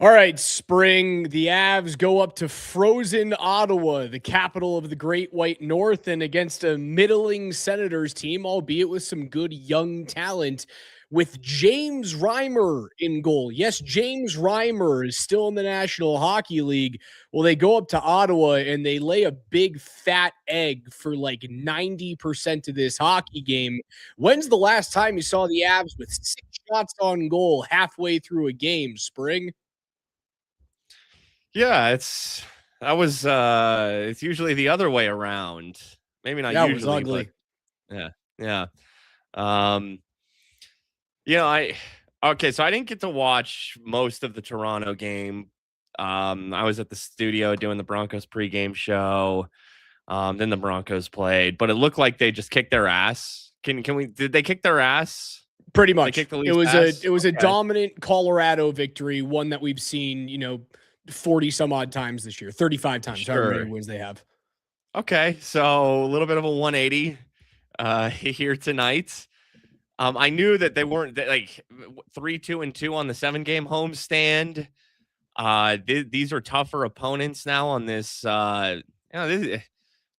All right, Spring. The Avs go up to frozen Ottawa, the capital of the Great White North, and against a middling Senators team, albeit with some good young talent, with James Reimer in goal. Yes, James Reimer is still in the National Hockey League. Well, they go up to Ottawa and they lay a big fat egg for like 90% of this hockey game. When's the last time you saw the Avs with 6 shots on goal halfway through a game, Spring? Yeah, it's usually the other way around. Maybe not That was usually, but ugly. yeah. Yeah. Um I okay, so I didn't get to watch most of the Toronto game. I was at the studio doing the Broncos pregame show. Then the Broncos played, but it looked like they just kicked their ass. Can we did they kick their ass? Pretty They much. kicked the It Leafs was a ass? it was a Okay. dominant Colorado victory, one that we've seen, 40 some odd times this year, 35 times, however many Sure. wins they have. Okay. So a little bit of a 180 here tonight. I knew that they weren't like 3-2-2 on the 7-game homestand. These are tougher opponents now on this.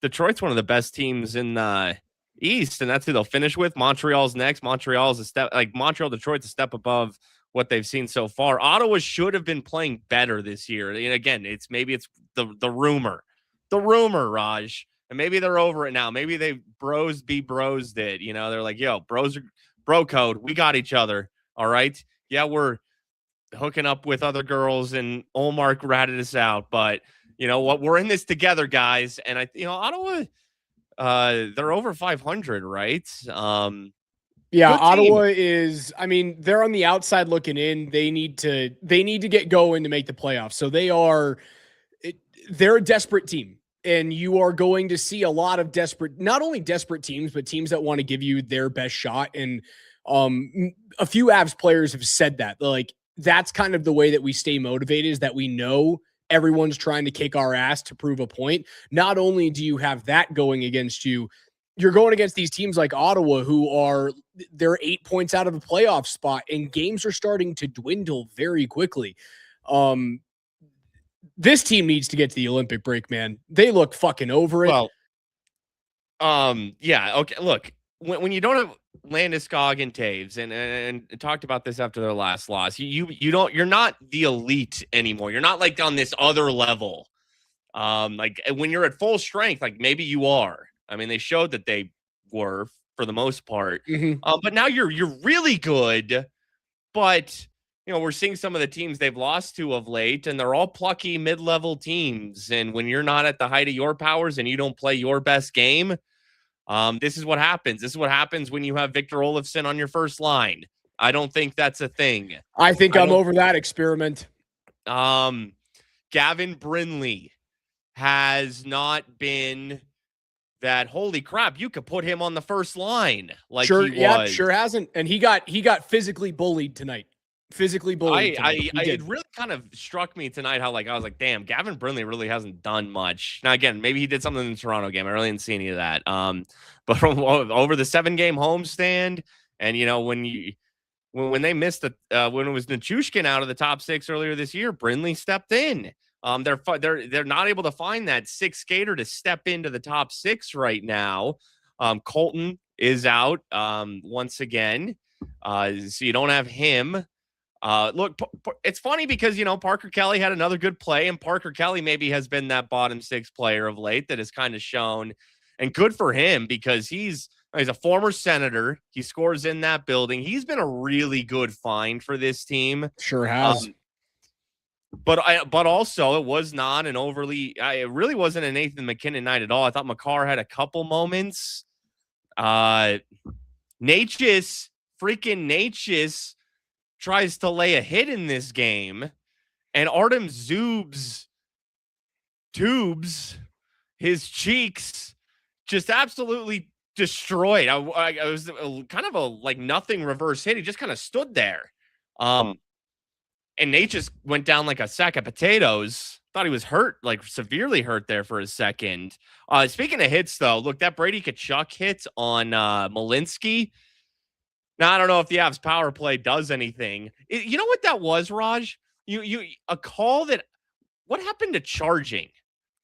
Detroit's one of the best teams in the East, and that's who they'll finish with. Montreal's next. Montreal's a step like Montreal, Detroit's a step above what they've seen so far. Ottawa should have been playing better this year. And again, it's the rumor, Raj, and maybe they're over it now. Maybe they bros be bros did. They're like, yo, bros are bro code. We got each other. All right. Yeah, we're hooking up with other girls and Olmark ratted us out, but you know what? We're in this together, guys. And Ottawa, they're over 500, right? Yeah, Good team. Ottawa is, I mean, they're on the outside looking in. They need to get going to make the playoffs. So they're a desperate team. And you are going to see a lot of not only desperate teams, but teams that want to give you their best shot. And a few Avs players have said that. Like, that's kind of the way that we stay motivated, is that we know everyone's trying to kick our ass to prove a point. Not only do you have that going against you, you're going against these teams like Ottawa, they're 8 points out of a playoff spot, and games are starting to dwindle very quickly. This team needs to get to the Olympic break, man. They look fucking over it. Well, yeah, okay. Look, when you don't have Landeskog and Taves, and talked about this after their last loss, you're not the elite anymore. You're not like on this other level. Like when you're at full strength, like maybe you are. I mean, they showed that they were for the most part. But now you're really good. But we're seeing some of the teams they've lost to of late, and they're all plucky mid-level teams. And when you're not at the height of your powers and you don't play your best game, this is what happens. This is what happens when you have Victor Olofsson on your first line. I don't think that's a thing. I think I'm over that experiment. Gavin Brindley has not been that, holy crap, you could put him on the first line like sure, he was. Yeah, sure hasn't. And he got physically bullied tonight. It really kind of struck me tonight how I was like, damn, Gavin Brindley really hasn't done much. Now again, maybe he did something in the Toronto game. I really didn't see any of that. But from over the 7-game homestand, and when they missed when it was Nichushkin out of the top 6 earlier this year, Brindley stepped in. They're not able to find that 6th skater to step into the top 6 right now. Colton is out once again, so you don't have him. Look, it's funny because Parker Kelly had another good play, and Parker Kelly maybe has been that bottom 6 player of late that has kind of shown, and good for him because he's a former Senator. He scores in that building. He's been a really good find for this team. Sure has. But also it was not an overly. It really wasn't a Nathan McKinnon night at all. I thought Makar had a couple moments. Natchez tries to lay a hit in this game, and Artem Zub's tubes, his cheeks, just absolutely destroyed. I was kind of a nothing reverse hit. He just kind of stood there. And Nate just went down like a sack of potatoes. Thought he was hurt, severely hurt there for a second. Speaking of hits, though, look, that Brady Tkachuk hit on Malinsky. Now, I don't know if the Avs power play does anything. You know what that was, Raj? a call that, what happened to charging?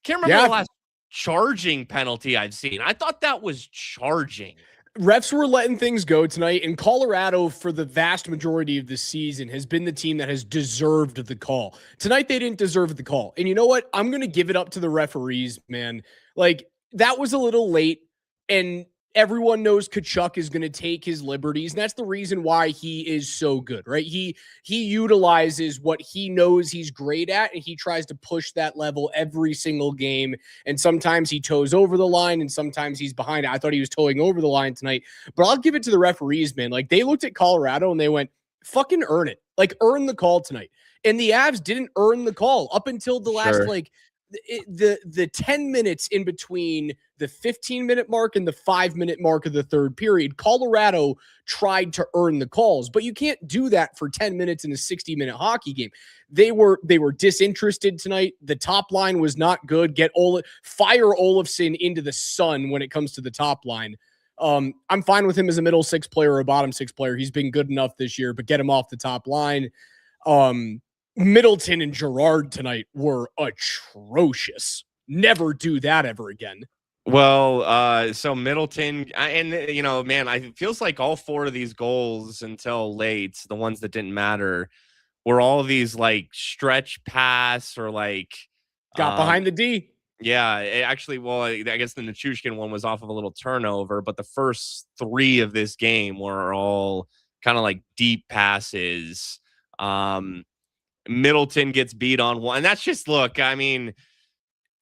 Can't remember the last charging penalty I've seen. I thought that was charging. Refs were letting things go tonight, and Colorado, for the vast majority of the season, has been the team that has deserved the call. Tonight, they didn't deserve the call. And you know what? I'm going to give it up to the referees, man. Like, that was a little late, and everyone knows Tkachuk is going to take his liberties, and that's the reason why he is so good, right? He utilizes what he knows he's great at, and he tries to push that level every single game. And sometimes he toes over the line, and sometimes he's behind it. I thought he was towing over the line tonight, but I'll give it to the referees, man. Like, they looked at Colorado and they went, "Fucking earn it! Like, earn the call tonight." And the Avs didn't earn the call up until the last the 10 minutes in between the 15-minute mark and the 5-minute mark of the third period. Colorado tried to earn the calls, but you can't do that for 10 minutes in a 60-minute hockey game. They were disinterested tonight. The top line was not good. Fire Olofsson into the sun when it comes to the top line. I'm fine with him as a middle six player or a bottom six player. He's been good enough this year, but get him off the top line. Middleton and Girard tonight were atrocious. Never do that ever again. Well, so Middleton, and man, it feels like all four of these goals until late, the ones that didn't matter, were all of these like stretch pass or like got behind the D. Yeah, actually, well, I guess the Nichushkin one was off of a little turnover, but the first three of this game were all kind of like deep passes. Middleton gets beat on one. And that's just, look, I mean,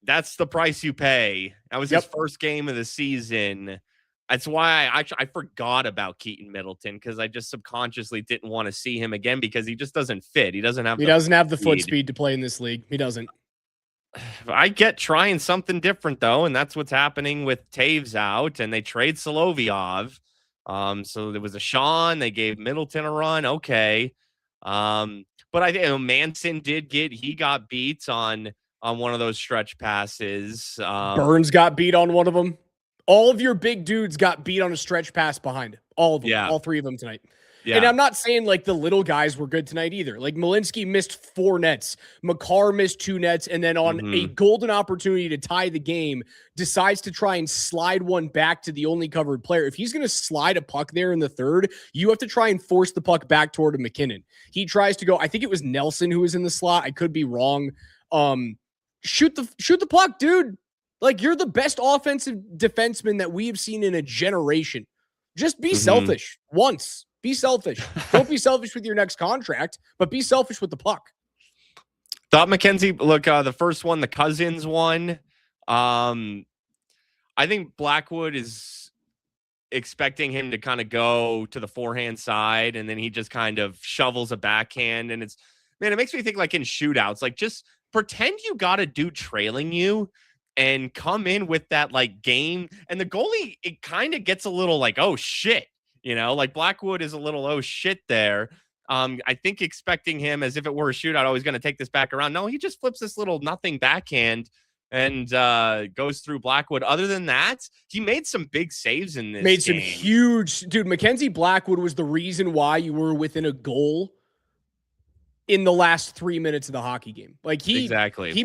that's the price you pay. That was his first game of the season. That's why I forgot about Keaton Middleton, because I just subconsciously didn't want to see him again, because he just doesn't fit. He doesn't have the foot speed to play in this league. He doesn't. I get trying something different, though, and that's what's happening with Taves out, and they trade Solovyov. So there was a Sean. They gave Middleton a run. Okay. But I think Manson got beat on one of those stretch passes. Burns got beat on one of them. All of your big dudes got beat on a stretch pass behind it. All of them. Yeah. All three of them tonight. Yeah. And I'm not saying like the little guys were good tonight either. Like Malinsky missed 4 nets. Makar missed 2 nets. And then on a golden opportunity to tie the game, decides to try and slide one back to the only covered player. If he's going to slide a puck there in the third, you have to try and force the puck back toward a McKinnon. He tries to go, I think it was Nelson who was in the slot. I could be wrong. Shoot the puck, dude. Like, you're the best offensive defenseman that we've seen in a generation. Just be selfish once. Be selfish. Don't be selfish with your next contract, but be selfish with the puck. Thought McKenzie, look, the first one, the Cousins one. I think Blackwood is expecting him to kind of go to the forehand side, and then he just kind of shovels a backhand. And it makes me think like in shootouts, like just pretend you got a dude trailing you and come in with that like game. And the goalie, it kind of gets a little like, oh shit, like Blackwood is a little, oh shit there. I think expecting him as if it were a shootout, oh, he's going to take this back around. No, he just flips this little nothing backhand and goes through Blackwood. Other than that, he made some big saves in this game. Some huge, dude. Mackenzie Blackwood was the reason why you were within a goal in the last 3 minutes of the hockey game. Like he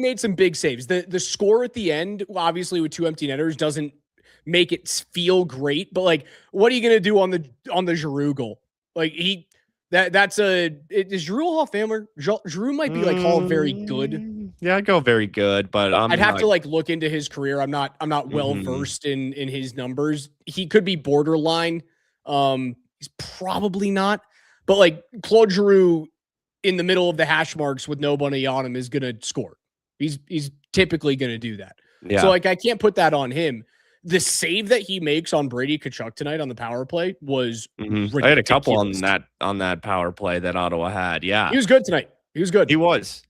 made some big saves. The score at the end, obviously with 2 empty netters, doesn't make it feel great, but like, what are you going to do on the Giroux goal? Like is Giroux a Hall of Famer? Giroux might be like Hall of very good. Yeah, I'd go very good, but I'd have to like look into his career. I'm not well versed in his numbers. He could be borderline. He's probably not, but like Claude Giroux in the middle of the hash marks with nobody on him is going to score. He's typically going to do that. Yeah. So like, I can't put that on him. The save that he makes on Brady Tkachuk tonight on the power play was ridiculous. I had a couple on that power play that Ottawa had. Yeah. He was good tonight. He was good. He was.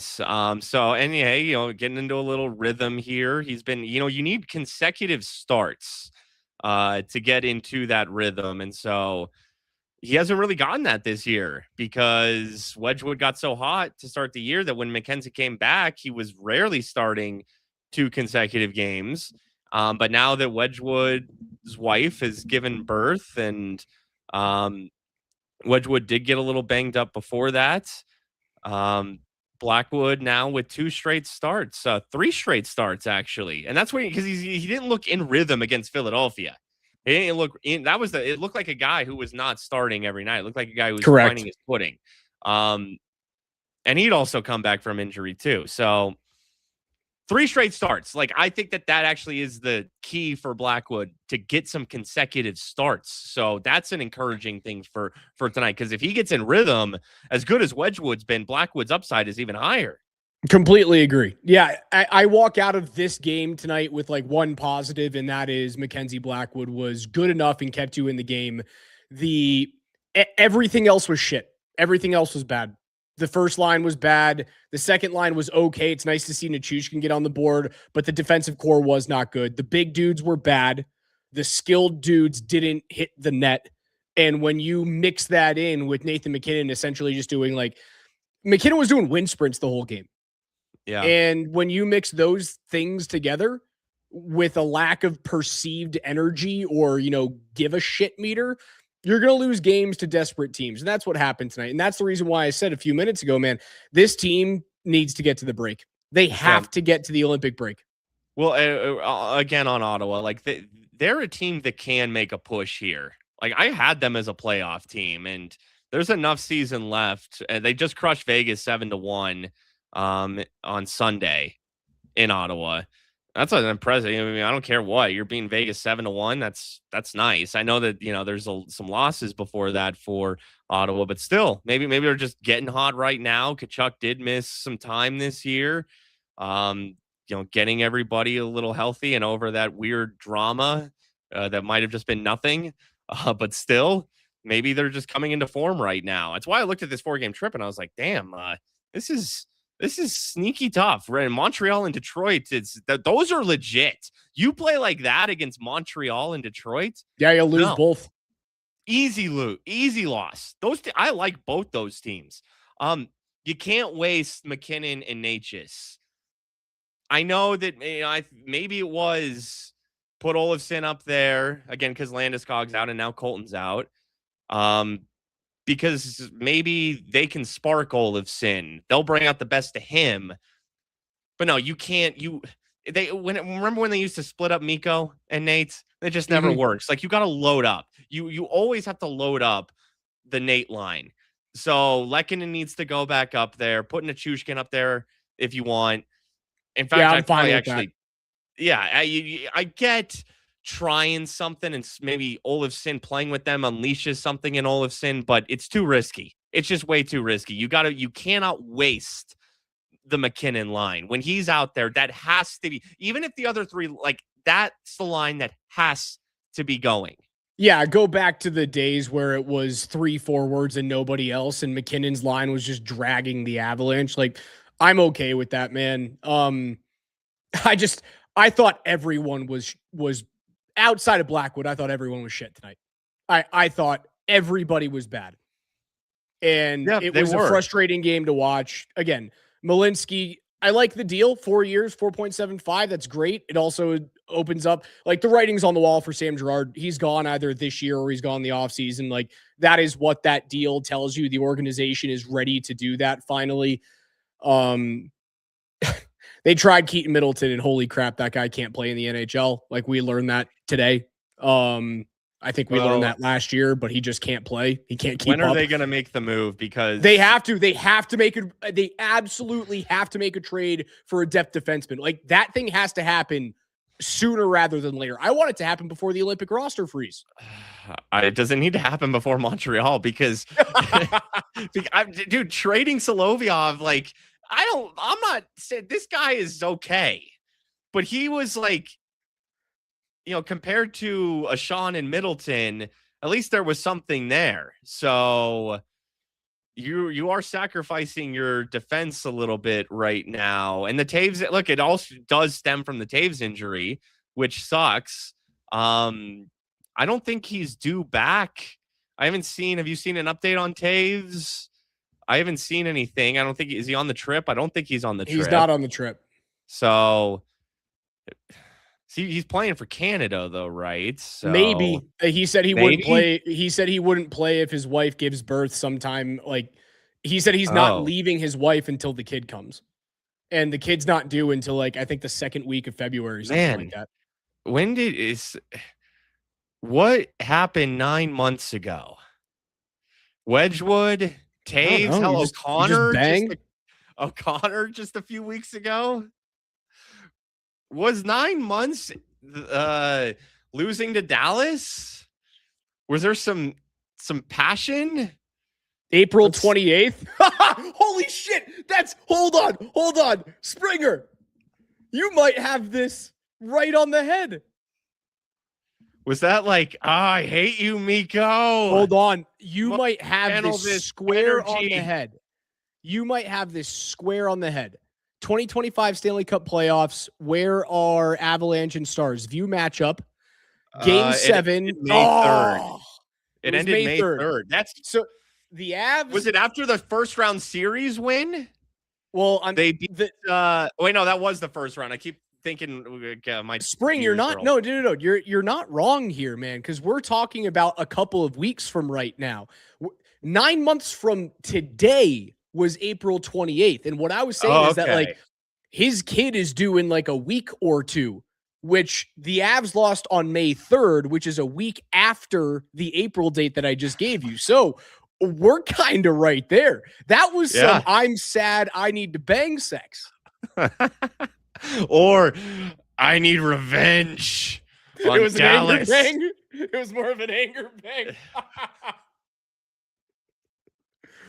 So, and yeah, getting into a little rhythm here. He's been, you need consecutive starts to get into that rhythm. And so he hasn't really gotten that this year because Wedgwood got so hot to start the year that when McKenzie came back, he was rarely starting 2 consecutive games. But now that Wedgwood's wife has given birth and Wedgwood did get a little banged up before that, Um, Blackwood now with 2 straight starts, 3 straight starts actually, and that's where because he didn't look in rhythm against Philadelphia. He didn't look in. It looked like a guy who was not starting every night. It looked like a guy who was Correct. finding his footing. And he'd also come back from injury too. So 3 straight starts. Like, I think that actually is the key for Blackwood to get some consecutive starts. So that's an encouraging thing for tonight. Because if he gets in rhythm, as good as Wedgwood's been, Blackwood's upside is even higher. Completely agree. Yeah, I walk out of this game tonight with like one positive, and that is Mackenzie Blackwood was good enough and kept you in the game. Everything else was shit. Everything else was bad. The first line was bad. The second line was okay. It's nice to see Nichushkin get on the board, but the defensive core was not good. The big dudes were bad. The skilled dudes didn't hit the net. And when you mix that in with Nathan MacKinnon essentially just doing like McKinnon was doing wind sprints the whole game. Yeah. And when you mix those things together with a lack of perceived energy or, give a shit meter, you're going to lose games to desperate teams. And that's what happened tonight. And that's the reason why I said a few minutes ago, man, this team needs to get to the break. They have to get to the Olympic break. Well, again, on Ottawa, like they're a team that can make a push here. Like, I had them as a playoff team, and there's enough season left. They just crushed Vegas 7-1 on Sunday in Ottawa. That's an impressive. I mean, I don't care what you're being Vegas 7-1. That's nice. I know that there's some losses before that for Ottawa, but still, maybe they're just getting hot right now. Tkachuk did miss some time this year. Getting everybody a little healthy and over that weird drama that might have just been nothing, but still, maybe they're just coming into form right now. That's why I looked at this 4-game trip and I was like, damn, this is sneaky tough. Right? Montreal and Detroit, those are legit. You play like that against Montreal and Detroit, yeah, you'll lose both. Easy loss. I like both those teams. You can't waste MacKinnon and Natchez. I know that maybe it was put Olofsson up there again because Landeskog's out and now Colton's out. Because maybe they can spark Olofsson. They'll bring out the best of him. But no, you can't. Remember when they used to split up Mikko and Nate? It just never works. Like, you got to load up. You always have to load up the Nate line. So Lehkonen needs to go back up there. Put Nichushkin up there if you want. In fact, I'm fine with that. Yeah, I get trying something and maybe Olofsson playing with them unleashes something in Olofsson, but it's too risky. It's just way too risky. You cannot waste the MacKinnon line. When he's out there, that has to be, even if the other three, like, that's the line that has to be going. Yeah, go back to the days where it was 3 forwards and nobody else, and MacKinnon's line was just dragging the Avalanche. Like, I'm okay with that, man. I thought everyone was outside of Blackwood. I thought everyone was shit tonight. I thought everybody was bad. And it was a frustrating game to watch. Again, Malinsky, I like the deal. 4 years, 4.75. That's great. It also opens up, like, the writing's on the wall for Sam Girard. He's gone either this year or he's gone the offseason. Like, that is what that deal tells you. The organization is ready to do that finally. They tried Keaton Middleton, and holy crap, that guy can't play in the NHL. Like, we learned that today. I think we learned that last year, but he just can't play. He can't keep up. When are they going to make the move? Because they have to. They absolutely have to make a trade for a depth defenseman. Like, that thing has to happen sooner rather than later. I want it to happen before the Olympic roster freeze. It doesn't need to happen before Montreal because, dude, trading Solovyov, like, I'm not saying this guy is okay, but he was like, compared to a Sean and Middleton, at least there was something there. So you are sacrificing your defense a little bit right now. And the Taves, look, it also does stem from the Taves injury, which sucks. I don't think he's due back. Have you seen an update on Taves? I haven't seen anything. I don't think, is he on the trip? I don't think he's on the trip. He's not on the trip. So, see, he's playing for Canada though, right? So, maybe he said he wouldn't play. He said he wouldn't play if his wife gives birth sometime like He said he's not leaving his wife until the kid comes. And the kid's not due until like, I think the second week of February, something like that. What happened 9 months ago? Wedgwood, Taves, O'Connor just a few weeks ago. Was 9 months losing to Dallas? Was there some passion? April 28th. Holy shit. Hold on. Springer, you might have this right on the head. Was that like, I hate you, Miko? Hold on. You might have this square on the head. You might have this square on the head. 2025 Stanley Cup playoffs. Where are Avalanche and Stars? View matchup. Game 7. May 3rd. It ended May 3rd. That's so the Avs. Was it after the first round series win? Well, they beat wait, no, that was the first round. I keep thinking my Spring, you're not no. You're not wrong here, man, because we're talking about a couple of weeks from right now. 9 months from today was April 28th. And what I was saying is that like his kid is due in like a week or two, which the Avs lost on May 3rd, which is a week after the April date that I just gave you. So we're kind of right there. That was some I'm sad, I need to bang sex. Or I need revenge. It was Dallas. An anger bang. It was more of an anger bang.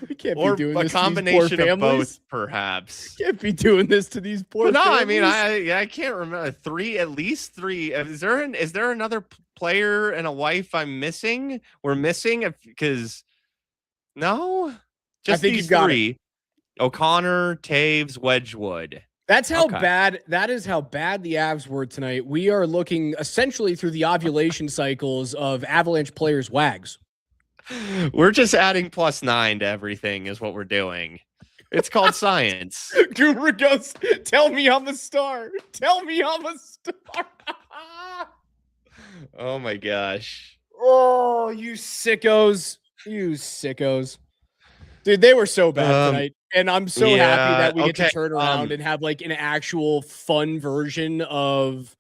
We can't be doing this to these poor families. A combination of both, perhaps. Can't be doing this to these poor families. I mean, I can't remember at least three. Is there another player and a wife I'm missing? We're missing because no, just these three. O'Connor, Taves, Wedgwood. That's how bad. That is how bad the Avs were tonight. We are looking essentially through the ovulation cycles of Avalanche players' wags. We're just adding +9 to everything is what we're doing. It's called science. Guru goes, tell me I'm a star. Tell me I'm a star. Oh my gosh. Oh, you sickos. You sickos. Dude, they were so bad tonight. And I'm so happy that we get to turn around and have like an actual fun version of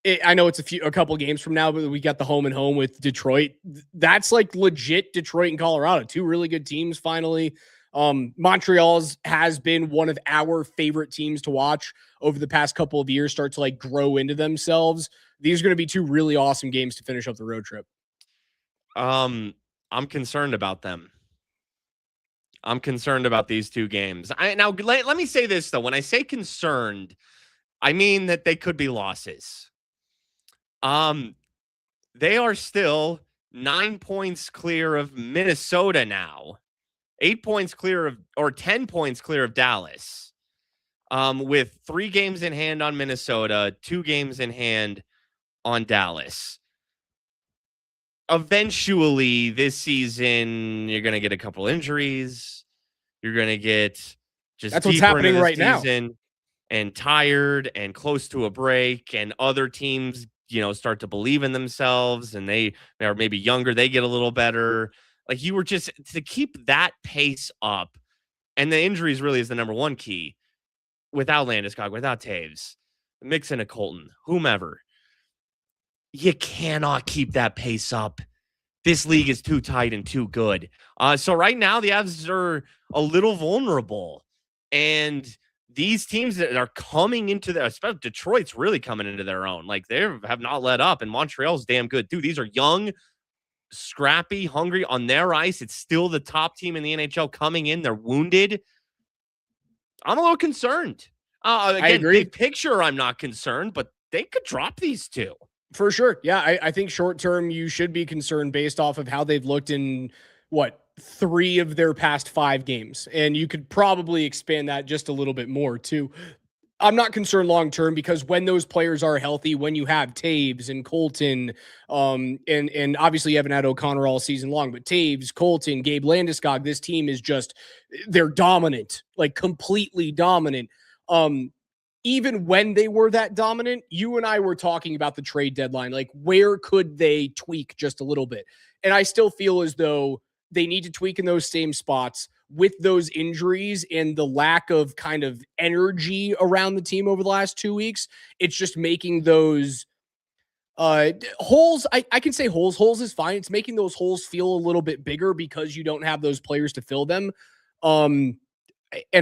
it. I know it's a couple games from now, but we got the home and home with Detroit. That's like legit Detroit and Colorado, two really good teams finally. Montreal's has been one of our favorite teams to watch over the past couple of years, start to like grow into themselves. These are going to be two really awesome games to finish up the road trip. I'm concerned about them. I'm concerned about these two games. Now, let me say this, though. When I say concerned, I mean that they could be losses. They are still 9 points clear of Minnesota now. 8 points clear of, or 10 points clear of Dallas. With 3 games in hand on Minnesota, 2 games in hand on Dallas. Eventually, this season, you're going to get a couple injuries. You're going to get just that's what's happening right now, and tired and close to a break, and other teams, start to believe in themselves, and they are maybe younger. They get a little better. Like you were just to keep that pace up, and the injuries really is the number one key. Without Landeskog, without Taves, mixing a Colton, whomever. You cannot keep that pace up. This league is too tight and too good. So right now, the Avs are a little vulnerable. And these teams that are coming into their, especially Detroit's really coming into their own. Like they have not let up, and Montreal's damn good. Dude, these are young, scrappy, hungry on their ice. It's still the top team in the NHL coming in. They're wounded. I'm a little concerned. Again, I agree. Big picture, I'm not concerned, but they could drop these two. For sure. Yeah, I think short term you should be concerned based off of how they've looked in 3 of their past 5 games. And you could probably expand that just a little bit more too. I'm not concerned long term because when those players are healthy, when you have Taves and Colton, and obviously you haven't had O'Connor all season long, but Taves, Colton, Gabe Landeskog, this team is just, they're dominant, like completely dominant. Even when they were that dominant, you and I were talking about the trade deadline. Like, where could they tweak just a little bit? And I still feel as though they need to tweak in those same spots. with those injuries and the lack of kind of energy around the team over the last 2 weeks, it's just making those holes. I can say holes is fine. It's making those holes feel a little bit bigger because you don't have those players to fill them. And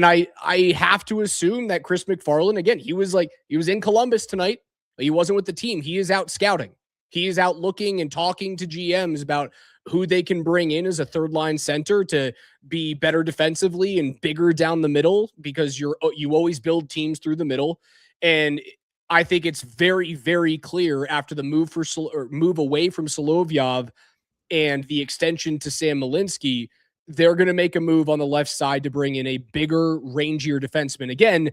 I have to assume that Chris McFarland, again, he was in Columbus tonight, but he wasn't with the team. He is out scouting. He is out looking and talking to GMs about who they can bring in as a third line center to be better defensively and bigger down the middle, because you always build teams through the middle. And I think it's very, very clear after the move away from Solovyov and the extension to Sam Malinsky, they're going to make a move on the left side to bring in a bigger, rangier defenseman. Again,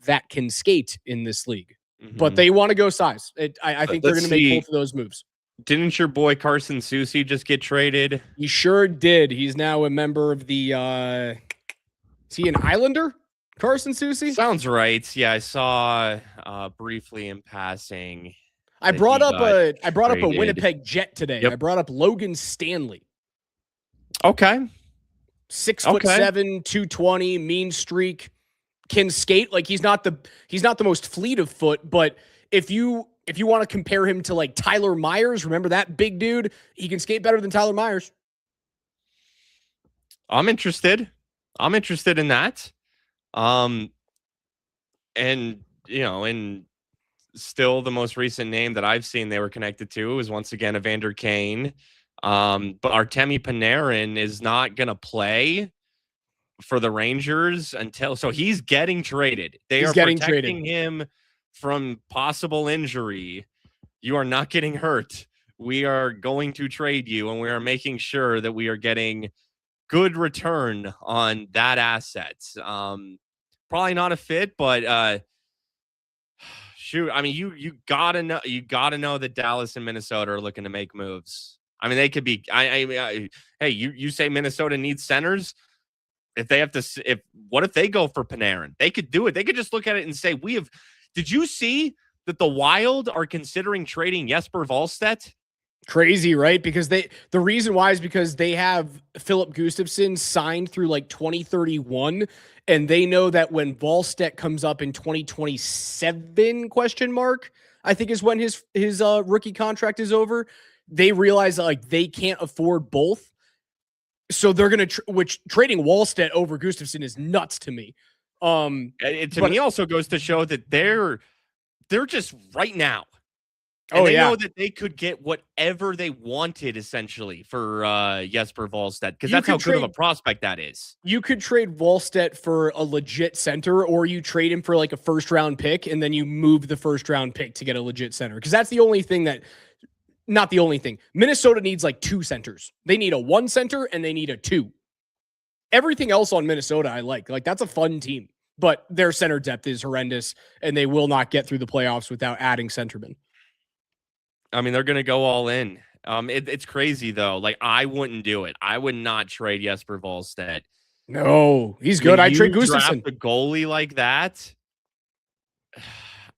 that can skate in this league. But they want to go size. I think they're going to make both of those moves. Didn't your boy Carson Soucy just get traded? He sure did. He's now a member of the is he an Islander? Carson Soucy? Sounds right. Yeah, I saw briefly in passing. I brought up a Winnipeg Jet today. Yep. I brought up Logan Stanley. Okay. 6'7", 220, mean streak, can skate. Like he's not the most fleet of foot, but if you want to compare him to like Tyler Myers, remember that big dude? He can skate better than Tyler Myers. I'm interested in that. And still the most recent name that I've seen they were connected to is once again Evander Kane. But Artemi Panarin is not going to play for the Rangers so he's getting traded. They are protecting him from possible injury. You are not getting hurt. We are going to trade you, and we are making sure that we are getting good return on that asset. Probably not a fit, but shoot, I mean, you gotta know that Dallas and Minnesota are looking to make moves. I mean, they could be. Hey, you say Minnesota needs centers. What if they go for Panarin? They could do it. They could just look at it and say, did you see that the Wild are considering trading Jesper Wallstedt? Crazy, right? Because the reason why is because they have Philip Gustafsson signed through like 2031, and they know that when Wallstedt comes up in 2027 ? I think is when his rookie contract is over. They realize that like they can't afford both. So they're going to trading Wallstedt over Gustafsson is nuts to me. To me also goes to show that they're just right now. And they know that they could get whatever they wanted essentially for Jesper Wallstedt, because that's how good of a prospect that is. You could trade Wallstedt for a legit center, or you trade him for like a first round pick and then you move the first round pick to get a legit center. Because that's the only thing not the only thing. Minnesota needs like 2 centers. They need a 1 center and they need a 2. Everything else on Minnesota I like. Like that's a fun team, but their center depth is horrendous and they will not get through the playoffs without adding centermen. I mean, they're going to go all in. It's crazy though. Like I wouldn't do it. I would not trade Jesper Wallstedt. No, he's good. I trade Gustafsson. The goalie like that,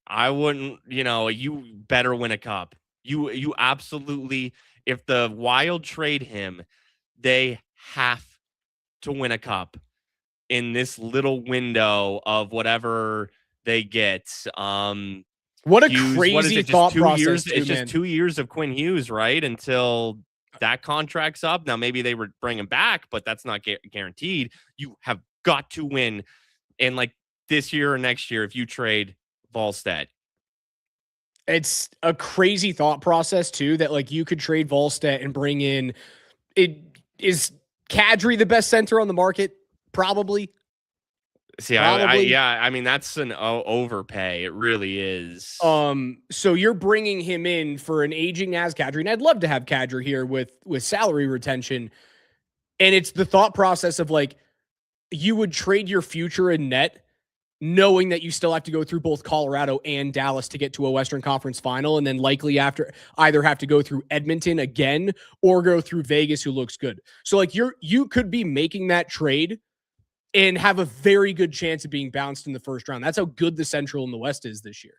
I wouldn't. You better win a cup. You absolutely. If the Wild trade him, they have to win a cup in this little window of whatever they get. What a crazy thought process. It's just 2 years of Quinn Hughes, right? Until that contract's up. Now, maybe they would bring him back, but that's not guaranteed. You have got to win in like this year or next year if you trade Wallstedt. It's a crazy thought process, too, that like you could trade Wallstedt and bring in. Is Kadri the best center on the market? Probably. See, I mean, that's an overpay. It really is. So you're bringing him in for an aging as Kadri, and I'd love to have Kadri here with salary retention. And it's the thought process of like, you would trade your future in net, knowing that you still have to go through both Colorado and Dallas to get to a Western Conference final, and then likely after either have to go through Edmonton again or go through Vegas, who looks good. So like you could be making that trade and have a very good chance of being bounced in the first round. That's how good the Central and the West is this year.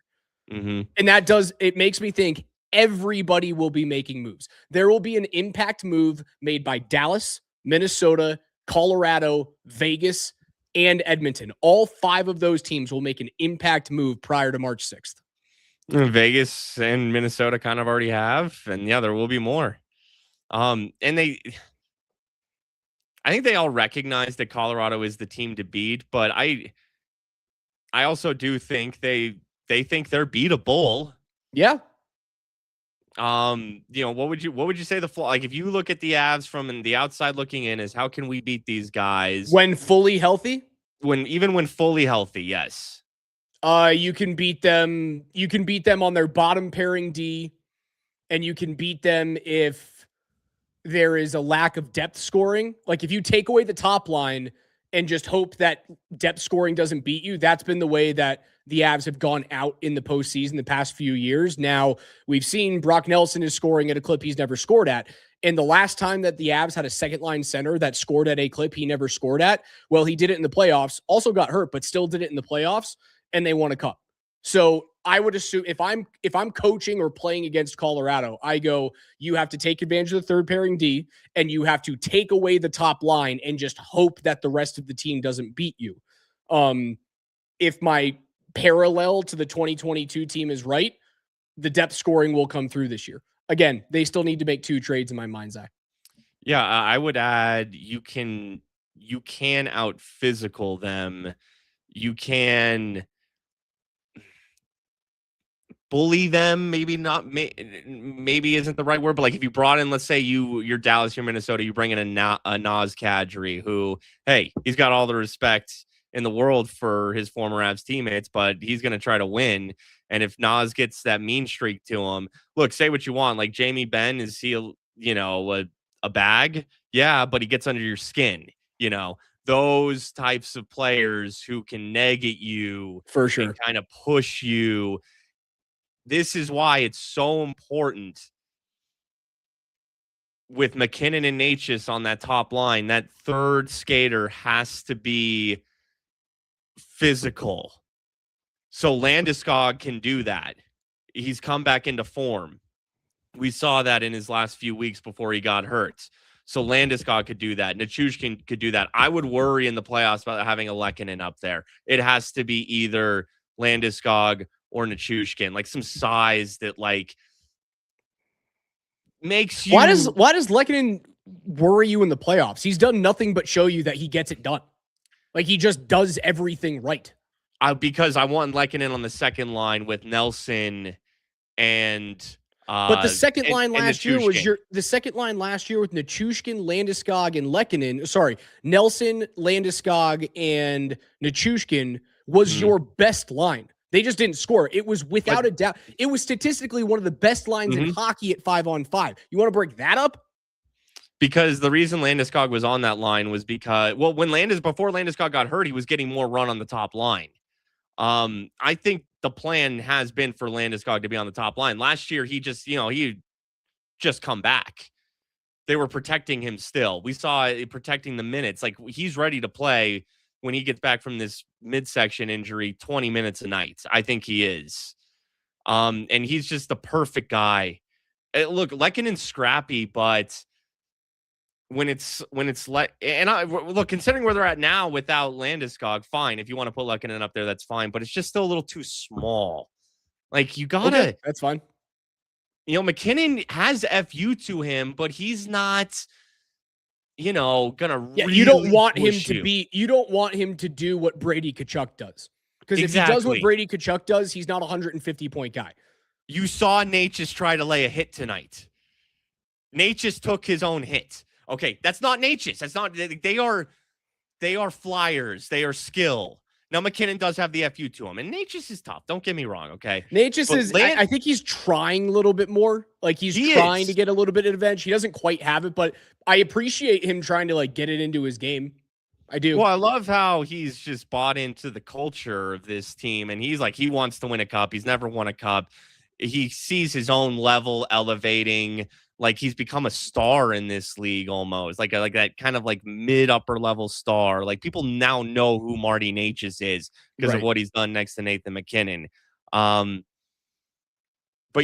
Mm-hmm. And it makes me think everybody will be making moves. There will be an impact move made by Dallas, Minnesota, Colorado, Vegas, and Edmonton. All 5 of those teams will make an impact move prior to March 6th. Vegas and Minnesota kind of already have, and yeah, there will be more. And I think they all recognize that Colorado is the team to beat, but I also do think they think they're beatable. Yeah. What would you say the flaw? Like, if you look at the Avs from the outside looking in, is how can we beat these guys when fully healthy? Even when fully healthy, yes. You can beat them. You can beat them on their bottom pairing D, and you can beat them if there is a lack of depth scoring. Like, if you take away the top line and just hope that depth scoring doesn't beat you, that's been the way that the Avs have gone out in the postseason the past few years. Now, we've seen Brock Nelson is scoring at a clip he's never scored at. And the last time that the Avs had a second line center that scored at a clip he never scored at, well, he did it in the playoffs, also got hurt, but still did it in the playoffs, and they won a cup. So I would assume if I'm coaching or playing against Colorado, I go, you have to take advantage of the third pairing D, and you have to take away the top line and just hope that the rest of the team doesn't beat you. If my parallel to the 2022 team is right, the depth scoring will come through this year. Again, they still need to make 2 trades in my mind's eye. Yeah, I would add you can out physical them. You can bully them, maybe maybe isn't the right word, but like if you brought in, let's say you're Dallas, you're Minnesota, you bring in a Naz Kadri, who, hey, he's got all the respect in the world for his former Avs teammates, but he's going to try to win. And if Naz gets that mean streak to him, look, say what you want, like Jamie Benn, is he a bag? Yeah, but he gets under your skin, those types of players who can nag at you for sure and kind of push you. This is why it's so important with McKinnon and Necas on that top line. That third skater has to be physical. So Landeskog can do that. He's come back into form. We saw that in his last few weeks before he got hurt. So Landeskog could do that. Nichushkin could do that. I would worry in the playoffs about having a Lehkonen up there. It has to be either Landeskog or Nichushkin, like some size that like makes you. Why does Lehkonen worry you in the playoffs? He's done nothing but show you that he gets it done. Like, he just does everything right. Because I want Lehkonen on the second line with Nelson and. But the second line last year was the second line last year with Nichushkin, Landeskog, and Lehkonen. Sorry, Nelson, Landeskog, and Nichushkin was your best line. They just didn't score. It was without a doubt. It was statistically one of the best lines in hockey at 5-on-5. You want to break that up? Because the reason Landeskog was on that line was because, well, before Landeskog got hurt, he was getting more run on the top line. I think the plan has been for Landeskog to be on the top line. Last year, he just come back. They were protecting him still. We saw it protecting the minutes. Like, he's ready to play when he gets back from this midsection injury, 20 minutes a night. I think he is. And he's just the perfect guy. Look, Lehkonen's scrappy, but look, considering where they're at now without Landeskog, fine. If you want to put Lehkonen up there, that's fine. But it's just still a little too small. Like, you gotta. Okay, that's fine. McKinnon has FU to him, but he's not. Gonna really you don't want him to be. You don't want him to do what Brady Tkachuk does. Because if he does what Brady Tkachuk does, he's not a 150-point guy. You saw Necas try to lay a hit tonight. Necas took his own hit. Okay, that's not Necas. That's not. They are flyers. They are skill. Now, McKinnon does have the FU to him, and Necas is tough. Don't get me wrong, okay? Necas is, I think he's trying a little bit more. Like, he's trying to get a little bit of advantage. He doesn't quite have it, but I appreciate him trying to, like, get it into his game. I do. Well, I love how he's just bought into the culture of this team, and he's like, he wants to win a cup. He's never won a cup. He sees his own level elevating. Like, he's become a star in this league almost, like that kind of like mid-upper level star. Like, people now know who Marty Necas is because of what he's done next to Nathan McKinnon. But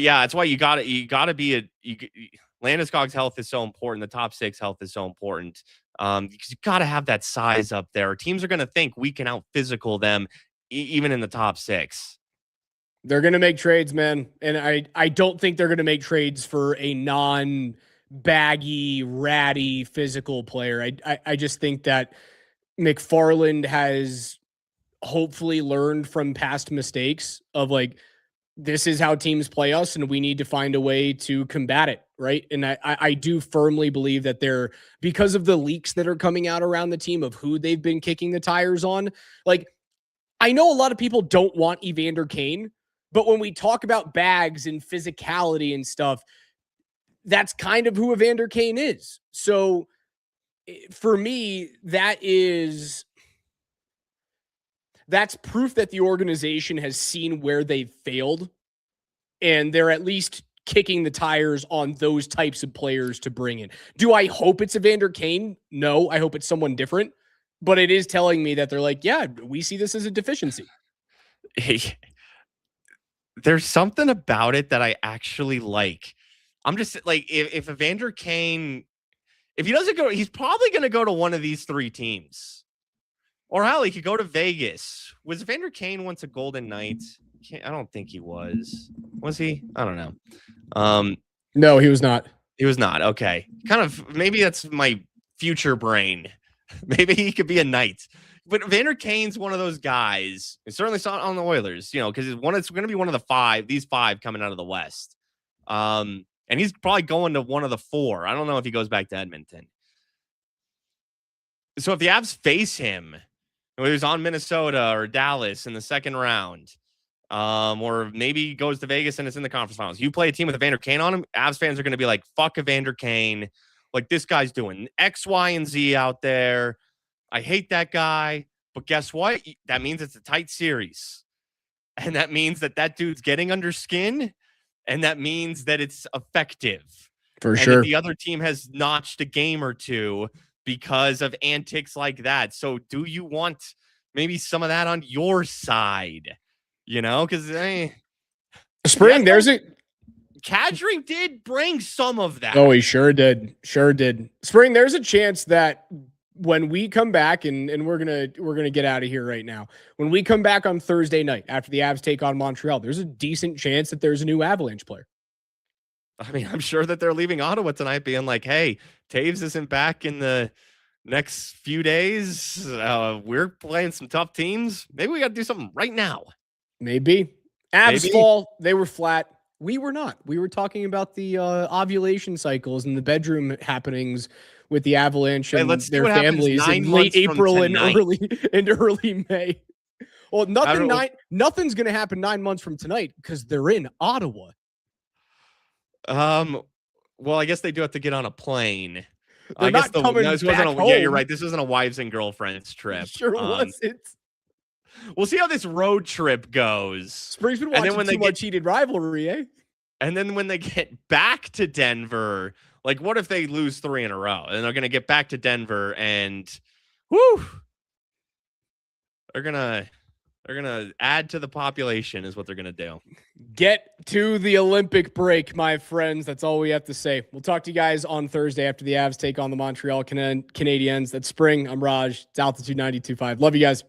yeah, that's why you gotta be Landeskog's health is so important. The top six health is so important. Because you got to have that size up there. Teams are going to think we can out physical them even in the top 6. They're going to make trades, man. And I don't think they're going to make trades for a non-baggy, ratty, physical player. I just think that McFarland has hopefully learned from past mistakes of like, this is how teams play us and we need to find a way to combat it. Right. And I do firmly believe that they're, because of the leaks that are coming out around the team of who they've been kicking the tires on. Like, I know a lot of people don't want Evander Kane, but when we talk about bags and physicality and stuff, that's kind of who Evander Kane is. So for me, that's proof that the organization has seen where they've failed, and they're at least kicking the tires on those types of players to bring in. Do I hope it's Evander Kane? No, I hope it's someone different, but it is telling me that they're like, yeah, we see this as a deficiency. There's something about it that I actually like. I'm just like, if Evander Kane, if he doesn't go, he's probably going to go to one of these 3 teams. Or hell, he could go to Vegas. Was Evander Kane once a Golden Knight? I don't think he was. Was he? I don't know. No, he was not. He was not. Okay. Kind of, maybe that's my future brain. Maybe he could be a Knight. But Evander Kane's one of those guys. It's certainly on the Oilers, because it's going to be one of these 5 coming out of the West. And he's probably going to one of the 4. I don't know if he goes back to Edmonton. So if the Avs face him, whether he's on Minnesota or Dallas in the second round, or maybe he goes to Vegas and it's in the conference finals, you play a team with Evander Kane on him, Avs fans are going to be like, fuck Evander Kane. Like, this guy's doing X, Y, and Z out there. I hate that guy. But guess what? That means it's a tight series. And that means that dude's getting under skin. And that means that it's effective. For sure. The other team has notched a game or 2 because of antics like that. So do you want maybe some of that on your side? Because Spring, there's a Kadri did bring some of that. Oh, he sure did. Sure did. Spring, there's a chance that when we come back, and we're gonna get out of here right now. When we come back on Thursday night after the Avs take on Montreal, there's a decent chance that there's a new Avalanche player. I mean, I'm sure that they're leaving Ottawa tonight being like, hey, Taves isn't back in the next few days. We're playing some tough teams. Maybe we got to do something right now. Maybe. Avs fall. They were flat. We were not. We were talking about the ovulation cycles and the bedroom happenings with the Avalanche and their families in late April and early May. Well, nothing's going to happen 9 months from tonight because they're in Ottawa. Well, I guess they do have to get on a plane. They're not coming back home. Yeah, you're right. This isn't a wives and girlfriends trip. Sure wasn't. We'll see how this road trip goes. Spring's been watching too much heated rivalry, eh? And then when they get back to Denver, like, what if they lose 3 in a row? And they're going to get back to Denver and, they're going to add to the population is what they're going to do. Get to the Olympic break, my friends. That's all we have to say. We'll talk to you guys on Thursday after the Avs take on the Montreal Canadiens. That's Spring. I'm Raj. It's Altitude 92.5. Love you guys.